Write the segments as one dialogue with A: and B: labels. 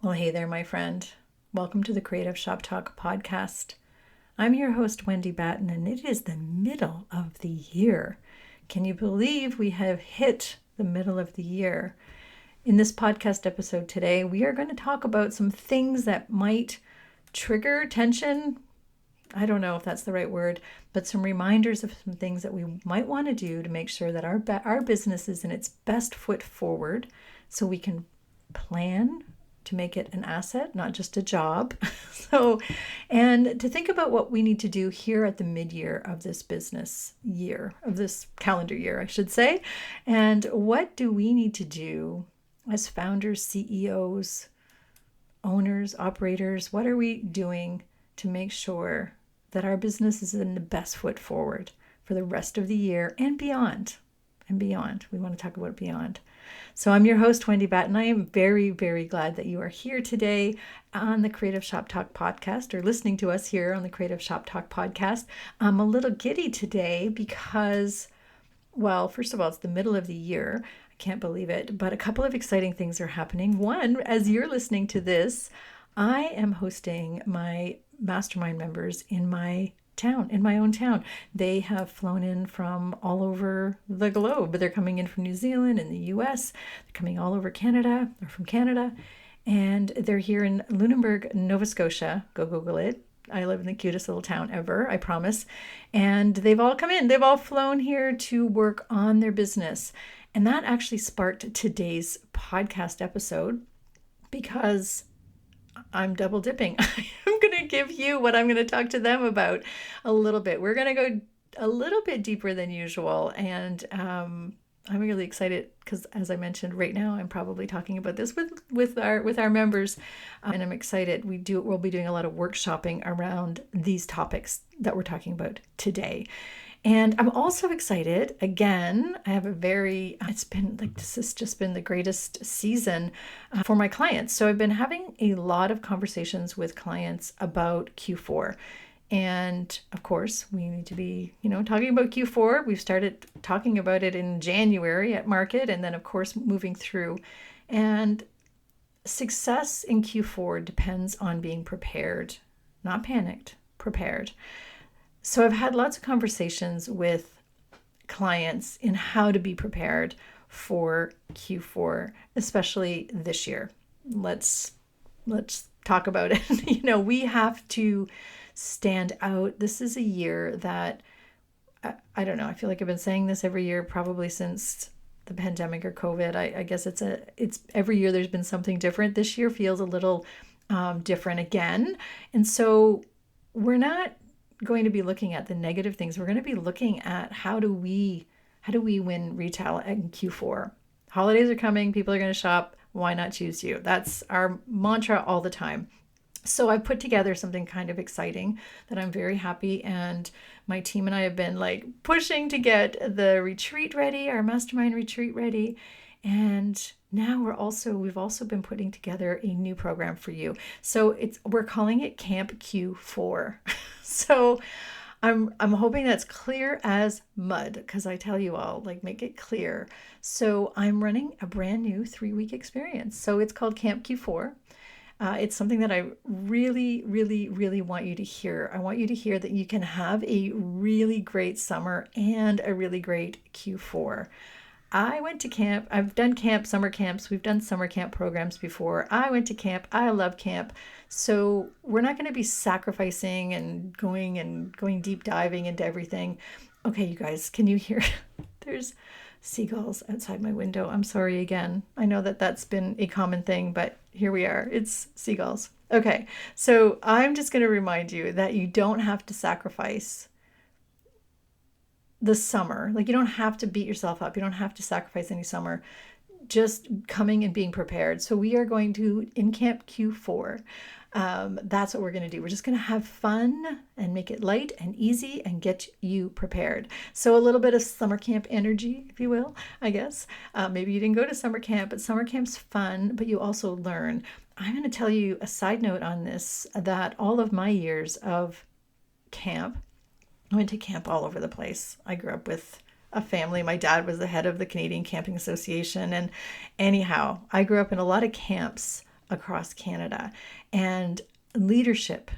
A: Well, hey there, my friend. Welcome to the Creative Shop Talk podcast. I'm your host, Wendy Batten, and it is the middle of the year. Can you believe we have hit the middle of the year? In this podcast episode today, we are going to talk about some things that might trigger tension. I don't know if that's the right word, but some reminders of some things that we might want to do to make sure that our business is in its best foot forward so we can plan to make it an asset, not just a job. And to think about what we need to do here at the mid-year of this business year, of this calendar year, I should say. And what do we need to do as founders, CEOs, owners, operators? What are we doing to make sure that our business is in the best foot forward for the rest of the year and beyond? And beyond. We want to talk about beyond. So I'm your host, Wendy Batten. I am very, very glad that you are here today on the Creative Shop Talk podcast, or listening to us here on the Creative Shop Talk podcast. I'm a little giddy today because, well, first of all, it's the middle of the year. I can't believe it, but a couple of exciting things are happening. One, as you're listening to this, I am hosting my mastermind members in my own town. They have flown in from all over the globe. They're coming in from New Zealand and the US. They're coming all over Canada, or from Canada. And they're here in Lunenburg, Nova Scotia. Go Google it. I live in the cutest little town ever, I promise. And they've all come in. They've all flown here to work on their business. And that actually sparked today's podcast episode because I'm double dipping. I'm going to give you what I'm going to talk to them about a little bit. We're going to go a little bit deeper than usual. And I'm really excited because, as I mentioned, right now I'm probably talking about this with our members. And I'm excited. We'll be doing a lot of workshopping around these topics that we're talking about today. And I'm also excited, again, this has just been the greatest season for my clients. So I've been having a lot of conversations with clients about Q4. And of course, we need to be, talking about Q4. We've started talking about it in January at market, and then of course, moving through. And success in Q4 depends on being prepared, not panicked, prepared. So I've had lots of conversations with clients in how to be prepared for Q4, especially this year. Let's talk about it. We have to stand out. This is a year that I don't know. I feel like I've been saying this every year, probably since the pandemic or COVID. I guess it's every year there's been something different. This year feels a little different again, and so we're not going to be looking at the negative things. We're going to be looking at how do we win retail in Q4. Holidays are coming. People are going to shop. Why not choose you? That's our mantra all the time. So I put together something kind of exciting that I'm very happy, and my team and I have been pushing to get the retreat ready, our mastermind retreat ready. And now we've also been putting together a new program for you. So we're calling it Camp Q4. So I'm hoping that's clear as mud, because I tell you all, make it clear. So I'm running a brand new 3-week experience. So it's called Camp Q4. It's something that I really, really, really want you to hear. I want you to hear that you can have a really great summer and a really great Q4. I went to camp. I've done summer camps. We've done summer camp programs before. I went to camp. I love camp. So we're not going to be sacrificing and going deep diving into everything. Okay, you guys, can you hear? There's seagulls outside my window. I'm sorry again. I know that that's been a common thing, but here we are. It's seagulls. Okay, so I'm just going to remind you that you don't have to sacrifice the summer. You don't have to beat yourself up. You don't have to sacrifice any summer. Just coming and being prepared. So we are going to, in Camp Q4, that's what we're going to do. We're just going to have fun and make it light and easy and get you prepared. So a little bit of summer camp energy, if you will, I guess. Maybe you didn't go to summer camp, but summer camp's fun, but you also learn. I'm going to tell you a side note on this, that all of my years of camp, I went to camp all over the place. I grew up with a family. My dad was the head of the Canadian Camping Association. And anyhow, I grew up in a lot of camps across Canada. And leadership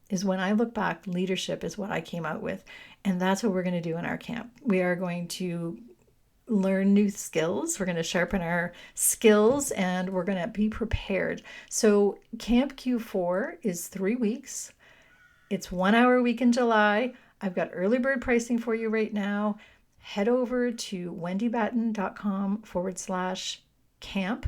A: is, when I look back, leadership is what I came out with. And that's what we're going to do in our camp. We are going to learn new skills. We're going to sharpen our skills and we're going to be prepared. So Camp Q4 is 3 weeks. It's 1 hour a week in July. I've got early bird pricing for you right now. Head over to wendybatten.com/camp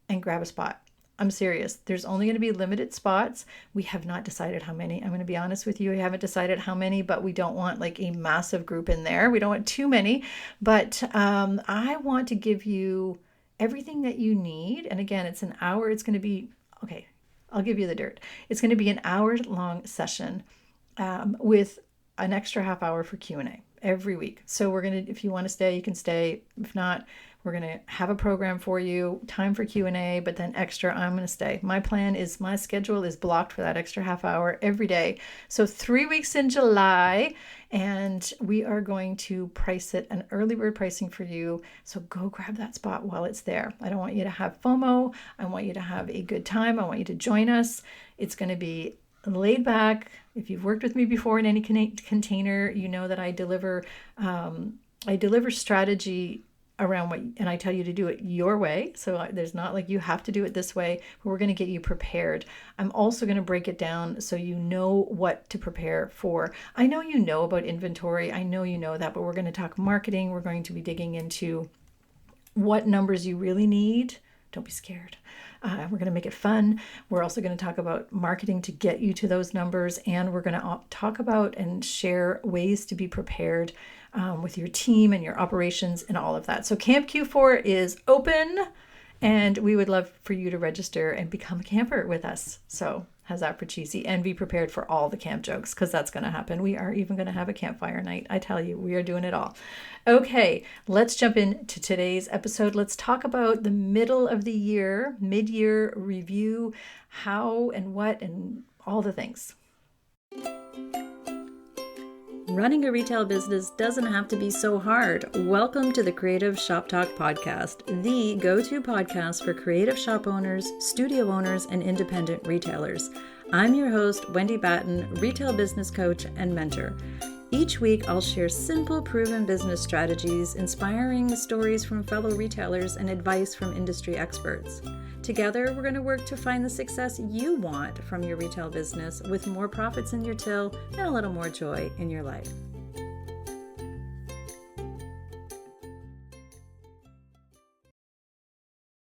A: and grab a spot. I'm serious. There's only going to be limited spots. We have not decided how many. I'm going to be honest with you. We haven't decided how many, but we don't want like a massive group in there. We don't want too many, but I want to give you everything that you need. And again, it's an hour. It's going to be, okay, I'll give you the dirt. It's going to be an hour-long session with an extra half hour for Q&A every week. So we're going to, if you want to stay, you can stay. If not, we're going to have a program for you, time for Q&A, but then extra, I'm going to stay. My plan is, my schedule is blocked for that extra half hour every day. So 3 weeks in July, and we are going to price it, an early bird pricing for you. So go grab that spot while it's there. I don't want you to have FOMO. I want you to have a good time. I want you to join us. It's going to be laid back. If you've worked with me before in any container, you know that I deliver strategy around what, and I tell you to do it your way. So there's not like you have to do it this way, but we're going to get you prepared. I'm also going to break it down so you know what to prepare for. I know you know about inventory. I know you know that, but we're going to talk marketing. We're going to be digging into what numbers you really need. Don't be scared. We're going to make it fun. We're also going to talk about marketing to get you to those numbers. And we're going to talk about and share ways to be prepared with your team and your operations and all of that. So Camp Q4 is open and we would love for you to register and become a camper with us. So how's that for cheesy? And be prepared for all the camp jokes, because that's going to happen. We are even going to have a campfire night. I tell you, we are doing it all. Okay, let's jump into today's episode. Let's talk about the middle of the year, mid-year review, how and what and all the things. Running a retail business doesn't have to be so hard. Welcome to the Creative Shop Talk podcast, the go-to podcast for creative shop owners, studio owners, and independent retailers. I'm your host, Wendy Batten, retail business coach and mentor. Each week, I'll share simple, proven business strategies, inspiring stories from fellow retailers, and advice from industry experts. Together, we're going to work to find the success you want from your retail business, with more profits in your till and a little more joy in your life.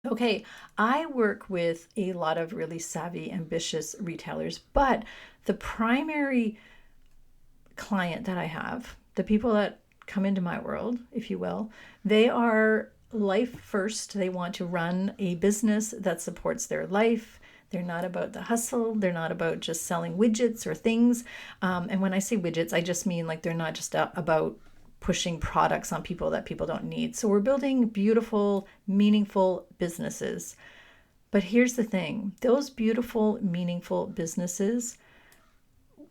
A: Okay, I work with a lot of really savvy, ambitious retailers, but the primary client that I have, the people that come into my world, if you will, they are life first. They want to run a business that supports their life. They're not about the hustle. They're not about just selling widgets or things. And when I say widgets, I just mean like they're not just about pushing products on people that people don't need. So we're building beautiful, meaningful businesses. But here's the thing, those beautiful, meaningful businesses,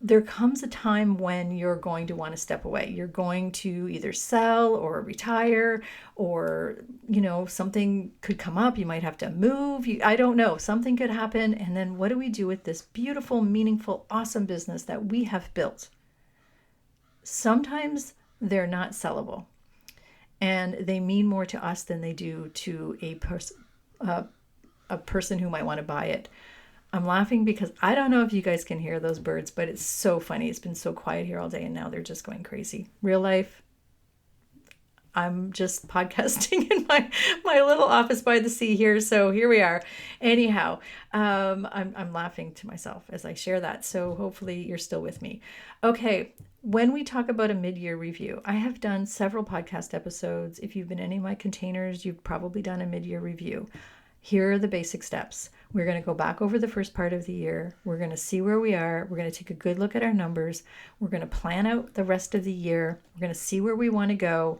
A: there comes a time when you're going to want to step away. You're going to either sell or retire, or, something could come up. You might have to move. I don't know. Something could happen. And then what do we do with this beautiful, meaningful, awesome business that we have built? Sometimes they're not sellable, and they mean more to us than they do to a person who might want to buy it. I'm laughing because I don't know if you guys can hear those birds, but it's so funny. It's been so quiet here all day, and now they're just going crazy. Real life, I'm just podcasting in my little office by the sea here. So here we are. Anyhow, I'm laughing to myself as I share that. So hopefully you're still with me. Okay. When we talk about a mid-year review, I have done several podcast episodes. If you've been in any of my containers, you've probably done a mid-year review. Here are the basic steps. We're going to go back over the first part of the year. We're going to see where we are. We're going to take a good look at our numbers. We're going to plan out the rest of the year. We're going to see where we want to go.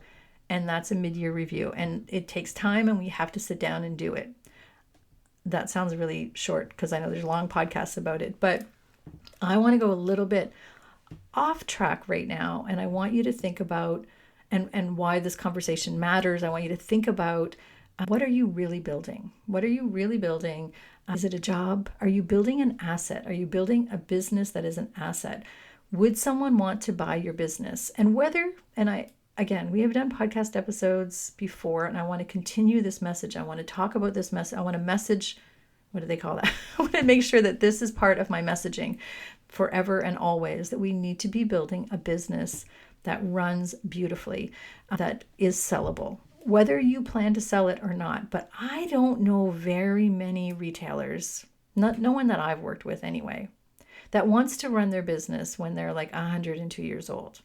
A: And that's a mid-year review. And it takes time, and we have to sit down and do it. That sounds really short because I know there's long podcasts about it, but I want to go a little bit off track right now. And I want you to think about, and why this conversation matters. I want you to think about, what are you really building? What are you really building? Is it a job? Are you building an asset? Are you building a business that is an asset? Would someone want to buy your business? And whether, and again, we have done podcast episodes before, and I want to continue this message. I want to talk about this message. I want to message, what do they call that? I want to make sure that this is part of my messaging forever and always, that we need to be building a business that runs beautifully, that is sellable, whether you plan to sell it or not. But I don't know very many retailers, no one that I've worked with anyway, that wants to run their business when they're like 102 years old.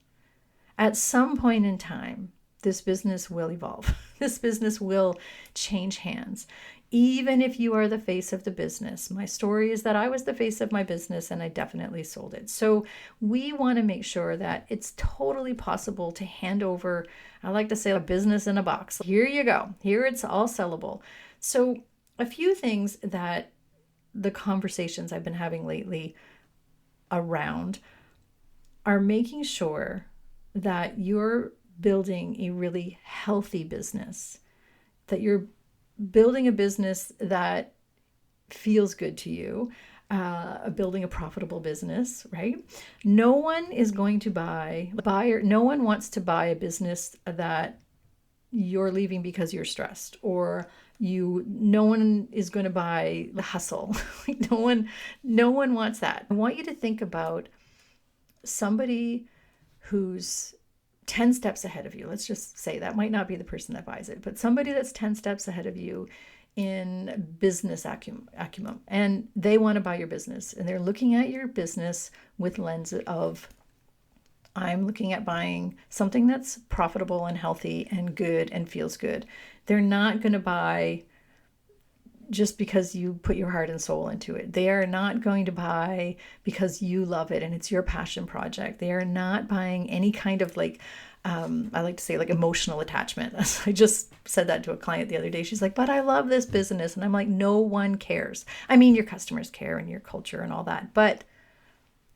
A: At some point in time, this business will evolve. This business will change hands. Even if you are the face of the business. My story is that I was the face of my business and I definitely sold it. So we want to make sure that it's totally possible to hand over, I like to say, a business in a box. Here you go. Here it's all sellable. So a few things that the conversations I've been having lately around are making sure that you're building a really healthy business, that you're building a business that feels good to you, building a profitable business, right? No one is going to no one wants to buy a business that you're leaving because you're stressed, or no one is going to buy the hustle. No one wants that. I want you to think about somebody who's 10 steps ahead of you. Let's just say that might not be the person that buys it, but somebody that's 10 steps ahead of you in business acumen, and they want to buy your business, and they're looking at your business with lens of, I'm looking at buying something that's profitable and healthy and good and feels good. They're not going to buy just because you put your heart and soul into it. They are not going to buy because you love it and it's your passion project. They are not buying any kind of I like to say emotional attachment. I just said that to a client the other day. She's like, but I love this business. And I'm like, no one cares. I mean, your customers care and your culture and all that, but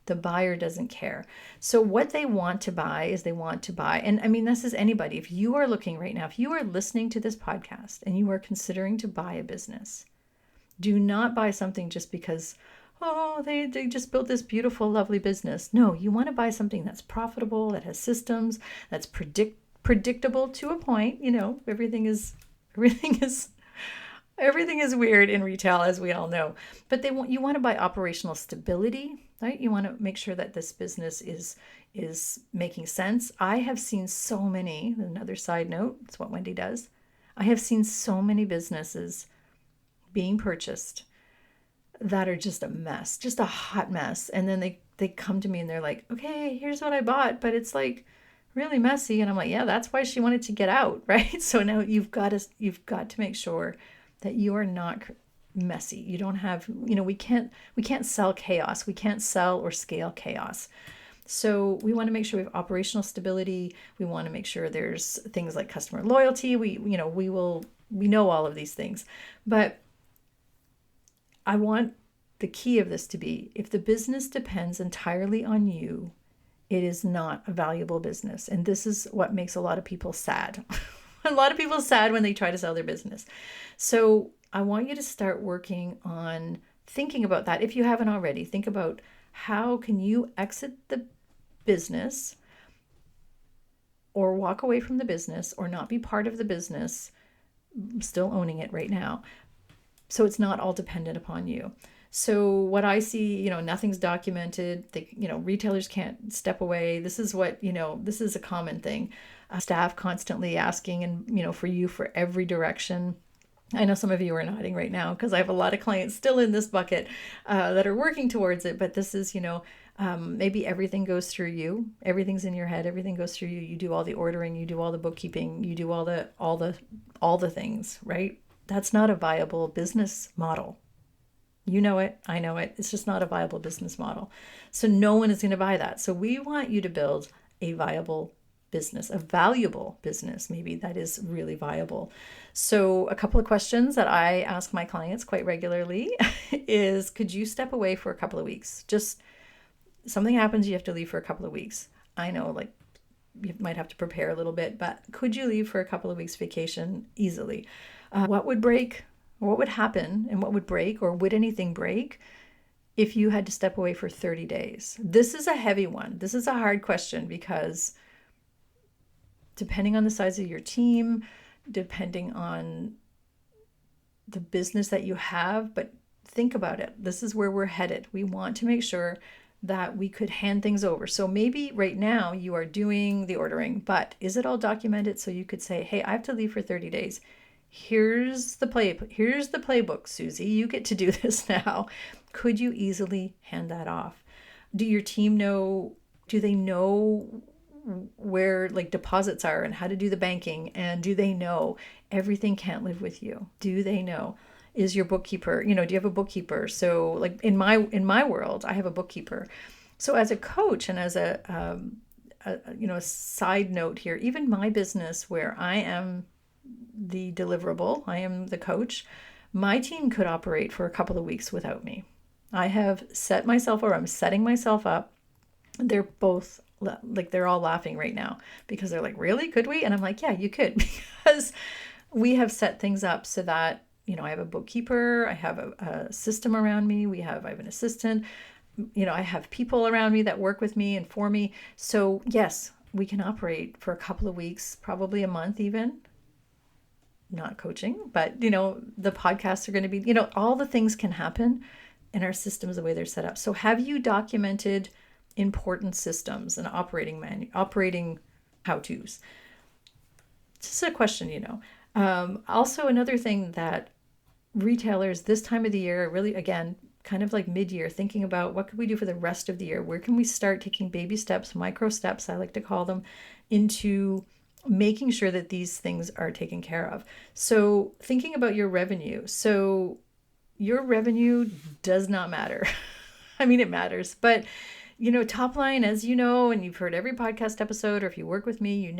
A: the buyer doesn't care. So what they want to buy is and I mean, this is anybody. If you are looking right now, if you are listening to this podcast and you are considering to buy a business, do not buy something just because, they just built this beautiful, lovely business. No, you want to buy something that's profitable, that has systems, that's predictable to a point. Everything is weird in retail, as we all know. But you want to buy operational stability, right? You want to make sure that this business is making sense. I have seen so many, another side note, it's what Wendy does. I have seen so many businesses being purchased that are just a mess, just a hot mess. And then they come to me and they're like, okay, here's what I bought, but it's really messy. And I'm like, yeah, that's why she wanted to get out, right? So now you've got to make sure that you are not messy. You don't have, we can't sell chaos. We can't sell or scale chaos. So we want to make sure we have operational stability. We want to make sure there's things like customer loyalty. We know all of these things, but I want the key of this to be, if the business depends entirely on you, it is not a valuable business. And this is what makes a lot of people sad. A lot of people sad when they try to sell their business. So I want you to start working on thinking about that. If you haven't already, think about how can you exit the business or walk away from the business or not be part of the business, still owning it right now. So it's not all dependent upon you. So what I see, nothing's documented. Retailers can't step away. This is this is a common thing. Staff constantly asking and, for every direction. I know some of you are nodding right now because I have a lot of clients still in this bucket that are working towards it. But this is, maybe everything goes through you. Everything's in your head. Everything goes through you. You do all the ordering. You do all the bookkeeping. You do all the things, right? That's not a viable business model. You know it. I know it. It's just not a viable business model. So no one is going to buy that. So we want you to build a viable business, a valuable business, maybe that is really viable. So a couple of questions that I ask my clients quite regularly is, could you step away for a couple of weeks? Just something happens, you have to leave for a couple of weeks. I know, you might have to prepare a little bit, but could you leave for a couple of weeks vacation easily? What would break? what would happen and what would break, or would anything break if you had to step away for 30 days? This is a heavy one. This is a hard question because depending on the size of your team, depending on the business that you have, but think about it. This is where we're headed. We want to make sure that we could hand things over. So maybe right now you are doing the ordering, but is it all documented so you could say, hey, I have to leave for 30 days. Here's the playbook, Susie. You get to do this now. Could you easily hand that off? Do your team know, do they know where like deposits are and how to do the banking? And do they know everything can't live with you? Do they know? Is your bookkeeper, do you have a bookkeeper? So like in my world, I have a bookkeeper. So as a coach and as a side note here, even my business where I am the deliverable, I am the coach, my team could operate for a couple of weeks without me. I have set myself, or I'm setting myself up. They're both like, they're all laughing right now because they're like, really? Could we? And I'm like, yeah, you could, because we have set things up so that, I have a bookkeeper, I have a system around me, I have an assistant, I have people around me that work with me and for me. So yes, we can operate for a couple of weeks, probably a month even. Not coaching, but the podcasts are going to be, all the things can happen in our systems the way they're set up. So have you documented important systems and operating how-tos? Just a question, Also, another thing that retailers this time of the year really, again, kind of like mid-year, thinking about what could we do for the rest of the year? Where can we start taking baby steps, micro steps, I like to call them, into making sure that these things are taken care of. So thinking about your revenue. So your revenue does not matter. I mean, it matters, but top line, as you know, and you've heard every podcast episode, or if you work with me,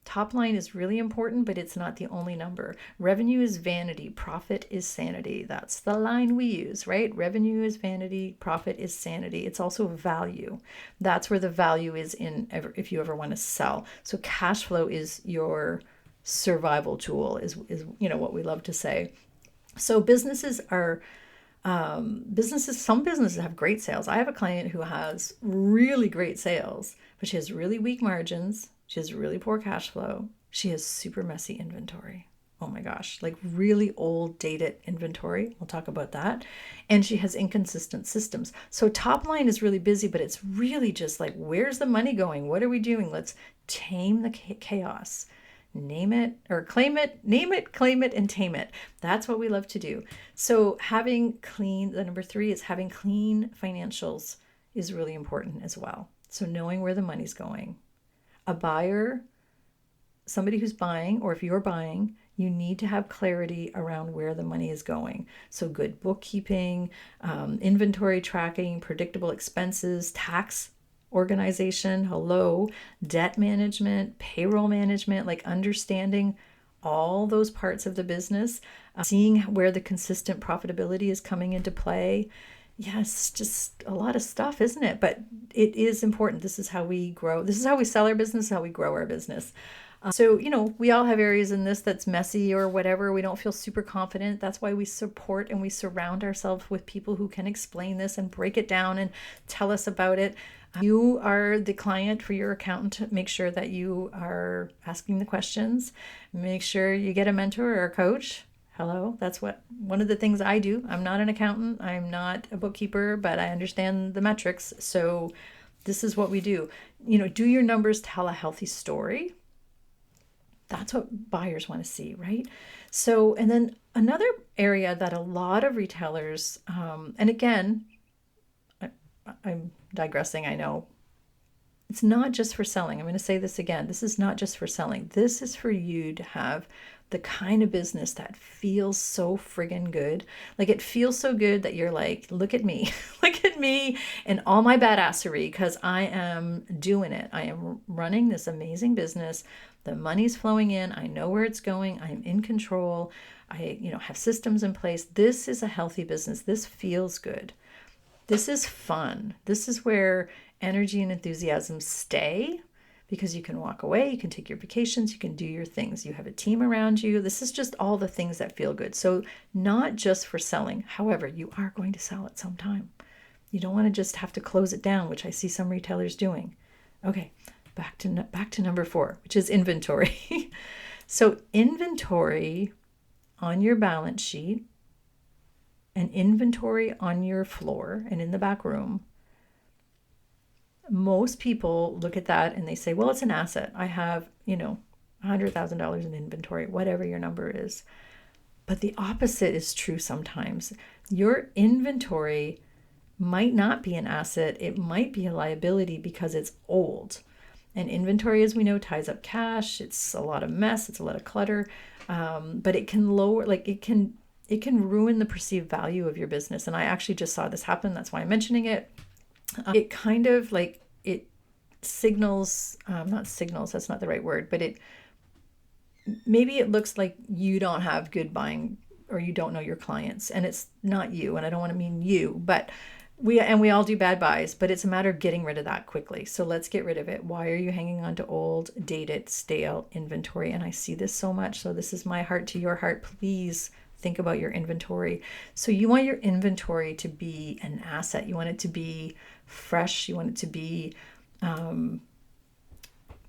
A: top line is really important, but it's not the only number. Revenue is vanity, profit is sanity. That's the line we use, right? Revenue is vanity, profit is sanity. It's also value. That's where the value is if you ever want to sell. So cash flow is your survival tool, is what we love to say. So some businesses have great sales. I have a client who has really great sales, but she has really weak margins. She has really poor cash flow. She has super messy inventory. Oh my gosh, like really old, dated inventory. We'll talk about that. And she has inconsistent systems. So top line is really busy, but it's really just like, where's the money going? What are we doing? Let's tame the chaos. Name it or claim it, name it, claim it, and tame it. That's what we love to do. So the number 3 is having clean financials is really important as well. So knowing where the money's going. A buyer, somebody who's buying, or if you're buying, you need to have clarity around where the money is going. So good bookkeeping, inventory tracking, predictable expenses, tax organization, debt management, payroll management, like understanding all those parts of the business, seeing where the consistent profitability is coming into play. Yes, just a lot of stuff, isn't it? But it is important. This is how we grow. This is how we sell our business, how we grow our business. So, we all have areas in this that's messy or whatever. We don't feel super confident. That's why we support and we surround ourselves with people who can explain this and break it down and tell us about it. You are the client for your accountant. Make sure that you are asking the questions. Make sure you get a mentor or a coach. That's one of the things I do. I'm not an accountant. I'm not a bookkeeper, but I understand the metrics. So this is what we do. Do your numbers tell a healthy story? That's what buyers want to see, right? So, and then another area that a lot of retailers, and again, I'm digressing, I know. It's not just for selling. I'm going to say this again. This is not just for selling. This is for you to have the kind of business that feels so friggin' good. Like it feels so good that you're like, look at me, look at me and all my badassery, because I am doing it. I am running this amazing business. The money's flowing in. I know where it's going. I'm in control. I, have systems in place. This is a healthy business. This feels good. This is fun. This is where energy and enthusiasm stay. because you can walk away, you can take your vacations, you can do your things. You have a team around you. This is just all the things that feel good. So not just for selling. However, you are going to sell at some time. You don't want to just have to close it down, which I see some retailers doing. Okay, back to number 4, which is inventory. So inventory on your balance sheet and inventory on your floor and in the back room. Most people look at that and they say, well, it's an asset. I have, $100,000 in inventory, whatever your number is. But the opposite is true sometimes. Your inventory might not be an asset. It might be a liability because it's old. And inventory, as we know, ties up cash. It's a lot of mess. It's a lot of clutter. But it can it can ruin the perceived value of your business. And I actually just saw this happen. That's why I'm mentioning it. It kind of it signals, not signals, that's not the right word, but maybe it looks like you don't have good buying or you don't know your clients, and it's not you. And I don't want to mean you, but we all do bad buys, but it's a matter of getting rid of that quickly. So let's get rid of it. Why are you hanging on to old, dated, stale inventory? And I see this so much. So this is my heart to your heart. Please think about your inventory. So you want your inventory to be an asset. You want it to be fresh. You want it to be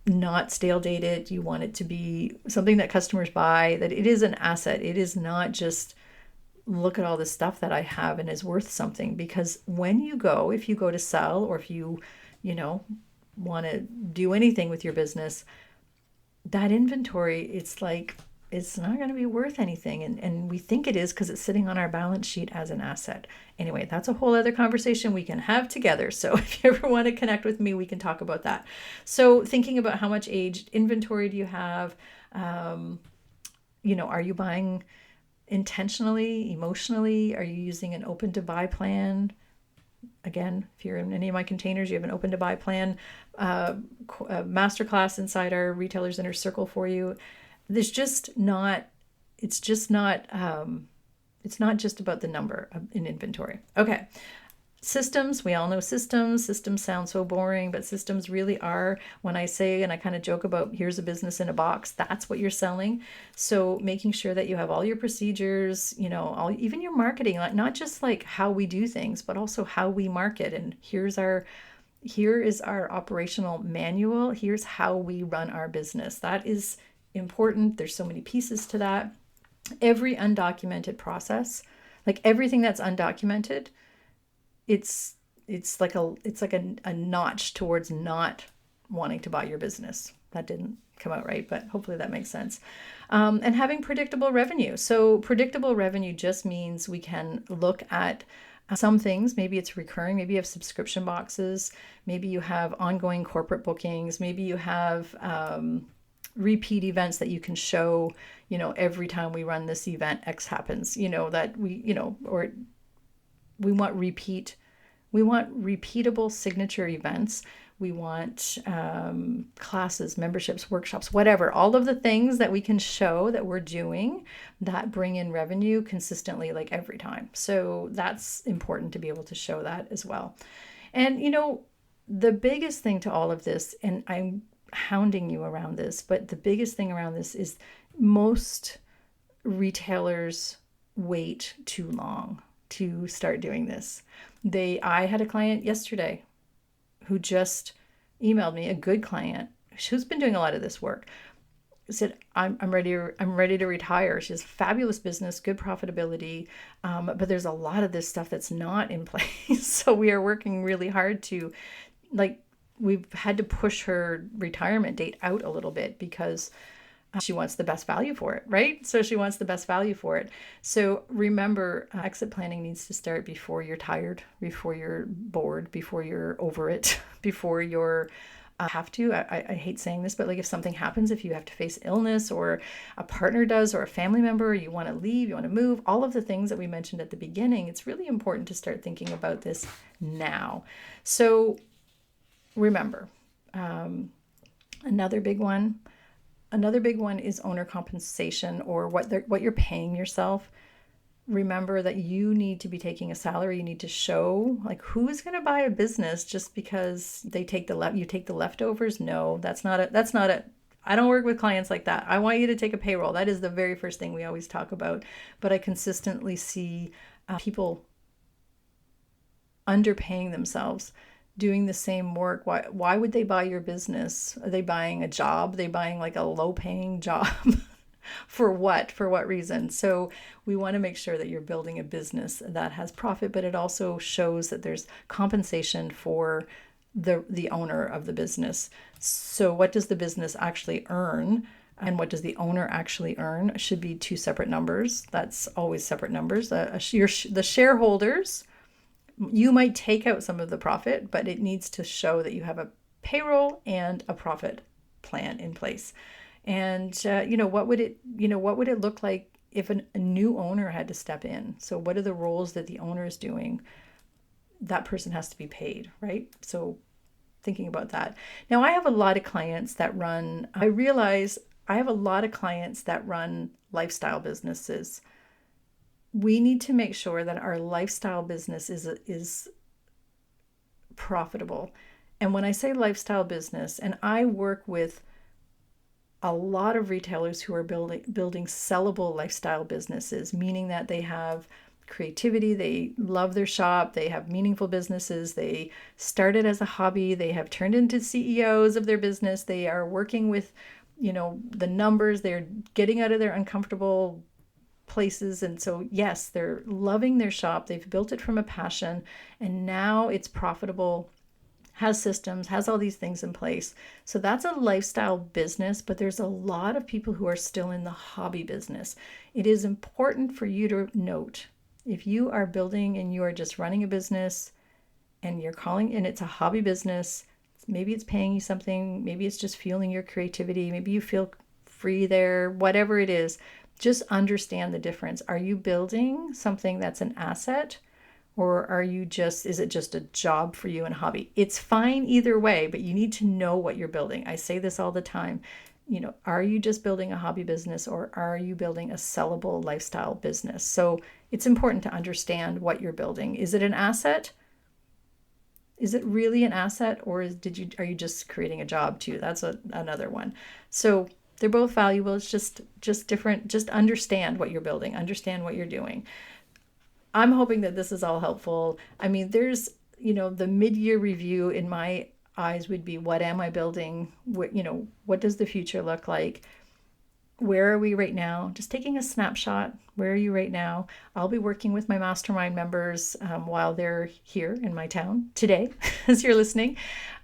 A: not stale dated. You want it to be something that customers buy, that it is an asset. It is not just look at all this stuff that I have and is worth something. Because if you go to sell, or if you want to do anything with your business, that inventory, it's not going to be worth anything. And we think it is because it's sitting on our balance sheet as an asset. Anyway, that's a whole other conversation we can have together. So if you ever want to connect with me, we can talk about that. So thinking about how much aged inventory do you have? Are you buying intentionally, emotionally? Are you using an open to buy plan? Again, if you're in any of my containers, you have an open to buy plan, masterclass inside our Retailers Inner Circle for you. It's not just about the number in inventory. Okay. Systems, we all know systems. Systems sound so boring, but systems really are, when I say, and I kind of joke about, here's a business in a box, that's what you're selling. So making sure that you have all your procedures, even your marketing, not just like how we do things, but also how we market. And here is our operational manual. Here's how we run our business. That is important. There's so many pieces to that. Every undocumented process, like everything that's undocumented, it's like a notch towards not wanting to buy your business. That didn't come out right, but hopefully that makes sense. And having predictable revenue. So predictable revenue just means we can look at some things. Maybe it's recurring. Maybe you have subscription boxes. Maybe you have ongoing corporate bookings. Maybe you have repeat events that you can show, every time we run this event, X happens, that or we want repeatable signature events. We want classes, memberships, workshops, whatever, all of the things that we can show that we're doing that bring in revenue consistently, like every time. So that's important to be able to show that as well. And, the biggest thing to all of this, and I'm hounding you around this, but the biggest thing around this is most retailers wait too long to start doing this. I had a client yesterday who just emailed me, a good client who's been doing a lot of this work, said, I'm ready to retire. She has fabulous business, good profitability, but there's a lot of this stuff that's not in place. So we are working really hard to, we've had to push her retirement date out a little bit because she wants the best value for it, right? So she wants the best value for it. So remember, exit planning needs to start before you're tired, before you're bored, before you're over it, before you're have to. I hate saying this, but if something happens, if you have to face illness, or a partner does, or a family member, you want to leave, you want to move, all of the things that we mentioned at the beginning, it's really important to start thinking about this now. So remember, another big one is owner compensation, or what you're paying yourself. remember that you need to be taking a salary. You need to show, like, who is going to buy a business just because you take the leftovers? No, that's not it. I don't work with clients like that. I want you to take a payroll. That is the very first thing we always talk about. But I consistently see people underpaying themselves, doing the same work. Why would they buy your business? Are they buying a job? Are they buying like a low paying job? For what? For what reason? So we want to make sure that you're building a business that has profit, but it also shows that there's compensation for the owner of the business. So what does the business actually earn? And what does the owner actually earn? It should be two separate numbers. That's always separate numbers. The shareholders, you might take out some of the profit, but it needs to show that you have a payroll and a profit plan in place. And what would it look like if a new owner had to step in? So what are the roles that the owner is doing? That person has to be paid, right? So thinking about that. Now, I have a lot of clients that run lifestyle businesses. We need to make sure that our lifestyle business is profitable. And when I say lifestyle business, and I work with a lot of retailers who are building sellable lifestyle businesses, meaning that they have creativity, they love their shop, they have meaningful businesses, they started as a hobby, they have turned into CEOs of their business, they are working with, the numbers, they're getting out of their uncomfortable places. And so, yes, they're loving their shop, they've built it from a passion, and now it's profitable, has systems, has all these things in place. So that's a lifestyle business, but there's a lot of people who are still in the hobby business. It is important for you to note, if you are building and you are just running a business and it's a hobby business, maybe it's paying you something, maybe it's just fueling your creativity, maybe you feel free there, whatever it is, just understand the difference. Are you building something that's an asset? Or is it just a job for you and a hobby? It's fine either way, but you need to know what you're building. I say this all the time. Are you just building a hobby business, or are you building a sellable lifestyle business? So it's important to understand what you're building. Is it an asset? Is it really an asset, or are you just creating a job too? That's another one. So they're both valuable. It's just different. Just understand what you're building. Understand what you're doing. I'm hoping that this is all helpful. I mean, there's, the mid-year review in my eyes would be, what am I building? What does the future look like? Where are we right now? Just taking a snapshot. Where are you right now? I'll be working with my mastermind members while they're here in my town today, as you're listening.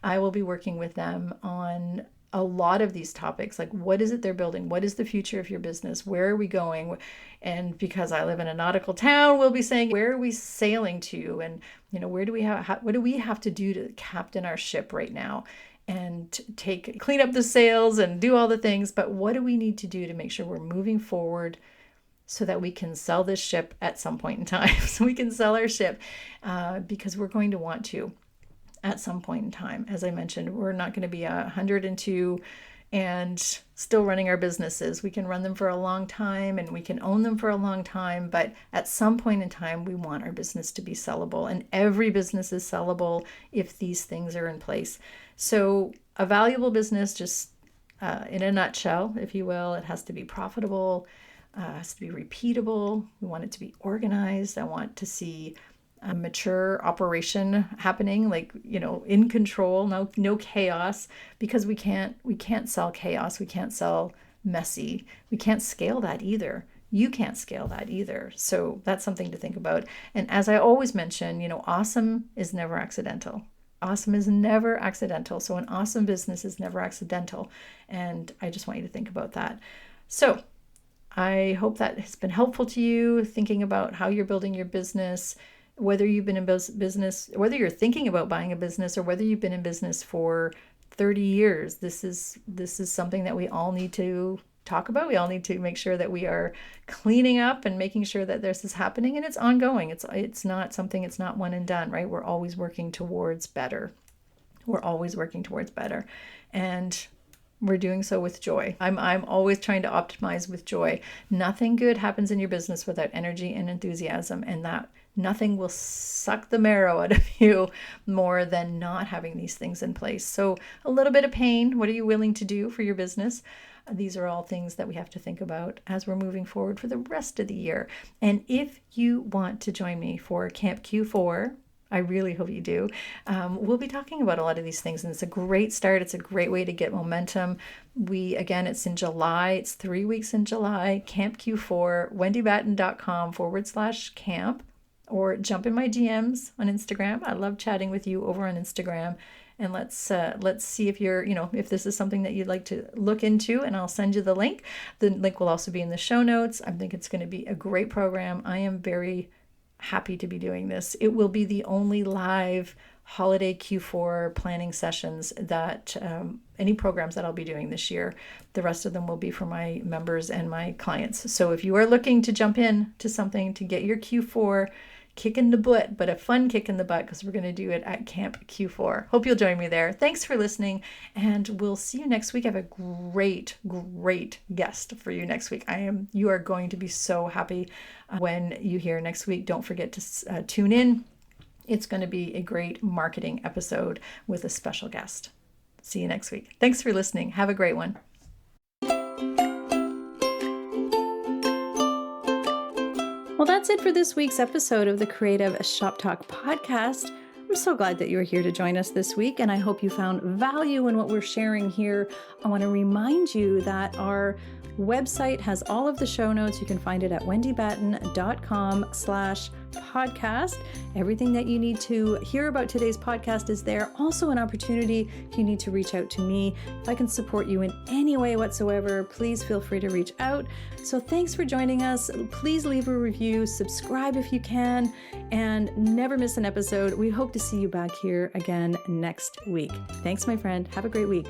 A: I will be working with them on a lot of these topics, like what is it they're building? What is the future of your business? Where are we going? And because I live in a nautical town, we'll be saying, where are we sailing to? And, what do we have to do to captain our ship right now and clean up the sails and do all the things? But what do we need to do to make sure we're moving forward so that we can sell this ship at some point in time? So we can sell our ship because we're going to want to at some point in time. As I mentioned, we're not going to be 102 and still running our businesses. We can run them for a long time and we can own them for a long time, but at some point in time, we want our business to be sellable, and every business is sellable if these things are in place. So a valuable business, just in a nutshell, if you will, it has to be profitable, has to be repeatable. We want it to be organized. I want to see a mature operation happening, in control, no chaos, because we can't sell chaos. We can't sell messy. We can't scale that either. You can't scale that either. So that's something to think about. And as I always mention, awesome is never accidental. Awesome is never accidental. So an awesome business is never accidental. And I just want you to think about that. So I hope that has been helpful to you, thinking about how you're building your business, whether you've been in business, whether you're thinking about buying a business, or whether you've been in business for 30 years. This is something that we all need to talk about. We all need to make sure that we are cleaning up and making sure that this is happening, and it's ongoing. It's not one and done, right? We're always working towards better. And we're doing so with joy. I'm always trying to optimize with joy. Nothing good happens in your business without energy and enthusiasm, and that nothing will suck the marrow out of you more than not having these things in place. So a little bit of pain, what are you willing to do for your business? These are all things that we have to think about as we're moving forward for the rest of the year. And if you want to join me for Camp Q4, I really hope you do. We'll be talking about a lot of these things, and it's a great start. It's a great way to get momentum. It's in July. It's 3 weeks in July. Camp Q4, wendybatten.com/camp, or jump in my DMs on Instagram. I love chatting with you over on Instagram. And let's see if if this is something that you'd like to look into, and I'll send you the link. The link will also be in the show notes. I think it's going to be a great program. I am very happy to be doing this. It will be the only live holiday Q4 planning sessions that any programs that I'll be doing this year. The rest of them will be for my members and my clients. So if you are looking to jump in to something to get your Q4 kick in the butt, but a fun kick in the butt, because we're going to do it at Camp Q4. Hope you'll join me there. Thanks for listening, and we'll see you next week. I have a great guest for you next week. You are going to be so happy when you hear next week. Don't forget to tune in. It's going to be a great marketing episode with a special guest. See you next week. Thanks for listening. Have a great one. Well, that's it for this week's episode of the Creative Shop Talk podcast. I'm so glad that you were here to join us this week, and I hope you found value in what we're sharing here. I want to remind you that our website has all of the show notes. You can find it at wendybatten.com/podcast. Everything that you need to hear about today's podcast is there. Also an opportunity if you need to reach out to me. If I can support you in any way whatsoever, please feel free to reach out. So thanks for joining us. Please leave a review, subscribe if you can, and never miss an episode. We hope to see you back here again next week. Thanks, my friend. Have a great week.